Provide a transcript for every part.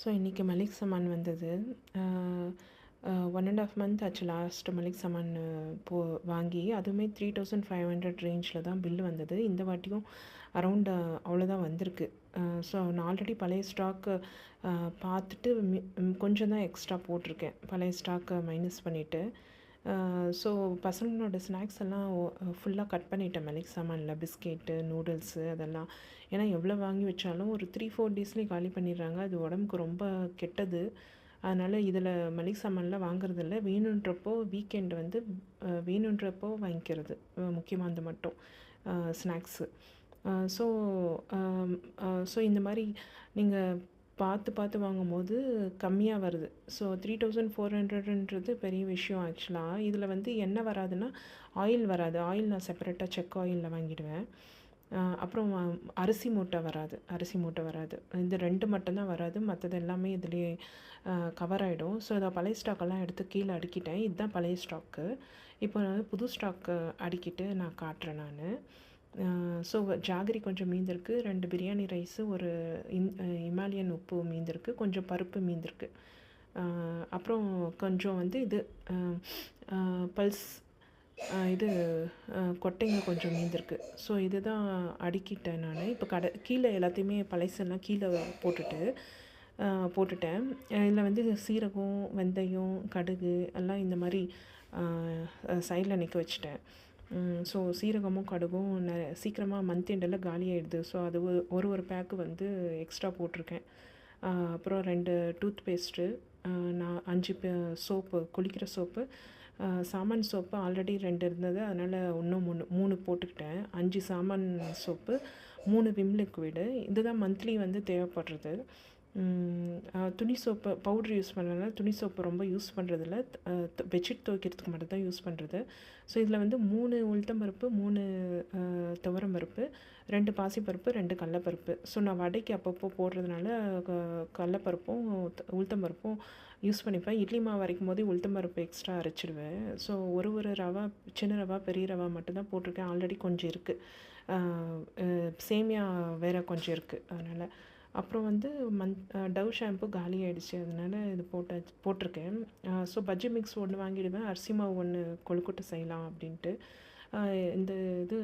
So இன்றைக்கி மளிகை சாமான் வந்தது. 1½ மந்த் ஆச்சு லாஸ்ட் மளிகை சாமான் வாங்கி. அதுவுமே 3500 ரேஞ்சில் தான் பில்லு வந்தது. இந்த வாட்டியும் அரௌண்ட் அவ்வளோதான் வந்திருக்கு. ஸோ நான் ஆல்ரெடி பழைய ஸ்டாக்கு பார்த்துட்டு கொஞ்சம் தான் எக்ஸ்ட்ரா போட்டிருக்கேன், பழைய ஸ்டாக்கை மைனஸ் பண்ணிவிட்டு. ஸோ பசங்களோட ஸ்நாக்ஸ் எல்லாம் ஃபுல்லாக கட் பண்ணிட்டேன் மளிகை சாமானில். பிஸ்கெட்டு, நூடுல்ஸு அதெல்லாம். ஏன்னா எவ்வளோ வாங்கி வச்சாலும் ஒரு 3-4 டேஸ்லேயே காலி பண்ணிடுறாங்க. அது உடம்புக்கு ரொம்ப கெட்டது. அதனால் இதில் மளிகை சாமான்லாம் வாங்குறதில்ல. வேணுன்றப்போ வீக்கெண்டு வந்து வேணுன்றப்போ வாங்கிக்கிறது, முக்கியமாக அந்த மட்டும் ஸ்நாக்ஸு. ஸோ ஸோ இந்த மாதிரி நீங்கள் பார்த்து வாங்கும்போது கம்மியாக வருது. ஸோ 3400ன்றது பெரிய விஷயம் ஆக்சுவலாக. இதில் வந்து என்ன வராதுன்னா ஆயில் வராது. ஆயில் நான் செப்பரேட்டாக செக் ஆயிலில் வாங்கிடுவேன். அப்புறம் அரிசி மூட்டை வராது. இந்த 2 மட்டும்தான் வராது. மற்றது எல்லாமே இதிலே கவர் ஆகிடும். ஸோ இதை பழைய ஸ்டாக்கெல்லாம் எடுத்து கீழே அடுக்கிட்டேன். இதுதான் பழைய ஸ்டாக்கு. இப்போ நான் புது ஸ்டாக்கு அடுக்கிட்டு நான் காட்டுறேன் நான். ஸோ ஜாகரி கொஞ்சம் மீந்திருக்கு, 2 பிரியாணி ரைஸு, ஒரு இமாலயன் உப்பு மீந்திருக்கு, கொஞ்சம் பருப்பு மீந்திருக்கு. அப்புறம் கொஞ்சம் வந்து இது பல்ஸ் இது கொட்டைங்க கொஞ்சம் மீந்திருக்கு. ஸோ இதுதான் அடுக்கிட்டேன் நான். இப்போ கீழே எல்லாத்தையுமே பழசெல்லாம் கீழே போட்டுட்டேன். இதில் வந்து சீரகம், வெந்தயம், கடுகு எல்லாம் இந்த மாதிரி சைடில் நிற்க வச்சுட்டேன். ஸோ சீரகமும் கடுகும் சீக்கிரமாக மந்த் எண்டில் காலி ஆகிடுது. ஸோ அது ஒரு பேக்கு வந்து எக்ஸ்ட்ரா போட்டிருக்கேன். அப்புறம் 2 டூத் பேஸ்ட்டு, நான் 5 சோப்பு, குளிக்கிற சோப்பு, சாமான் சோப்பு ஆல்ரெடி 2 இருந்தது. அதனால் இன்னும் 3 போட்டுக்கிட்டேன். 5 சாமான் சோப்பு, 3 விம் லிக்விடு. இதுதான் மந்த்லி வந்து தேவைப்படுறது. துணி சோப்பு பவுட்ரு யூஸ் பண்ணுறதுனால துணி சோப்பு ரொம்ப யூஸ் பண்ணுறதில்ல. பெட்ஷீட் துவைக்கிறதுக்கு மட்டும் தான் யூஸ் பண்ணுறது. ஸோ இதில் வந்து 3 உளுத்தம்பருப்பு, 3 துவரம்பருப்பு, 2 பாசிப்பருப்பு, 2 கடலப்பருப்பு. ஸோ நான் வடைக்கு அப்பப்போ போடுறதுனால கடலப்பருப்பும் உளுத்தம்பருப்பும் யூஸ் பண்ணிப்பேன். இட்லி மாவு அரைக்கும் போதே உளுத்தம்பருப்பு எக்ஸ்ட்ரா அரைச்சிடுவேன். ஸோ ஒரு ரவா, சின்ன ரவா, பெரிய ரவா மட்டும்தான் போட்டிருக்கேன். ஆல்ரெடி கொஞ்சம் இருக்குது. சேமியா வேறு கொஞ்சம் இருக்குது அதனால். அப்புறம் வந்து டவ் ஷாம்பு காலி ஆகிடுச்சு. அதனால் இது போட்டிருக்கேன். ஸோ பஜ்ஜி மிக்ஸ் 1 வாங்கிடுவேன். அரிசி மாவு 1 கொழுக்கட்டை செய்யலாம் அப்படின்ட்டு. இந்த இது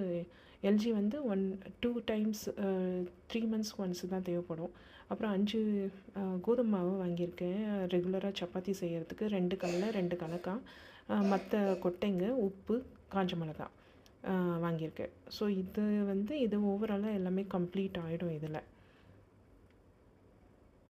எல்ஜி வந்து 2 டைம்ஸ் 3 மந்த்ஸ் ஒன்ஸ் தான் தேவைப்படும். அப்புறம் 5 கோதுமை மாவு வாங்கியிருக்கேன் ரெகுலராக சப்பாத்தி செய்கிறதுக்கு. 2 கடலை, 2 கலக்காய், மற்ற கொட்டைங்க, உப்பு, காஞ்ச மிளகாய் வாங்கியிருக்கேன். ஸோ இது ஓவராலாக எல்லாமே கம்ப்ளீட் ஆகிடும் இதில்.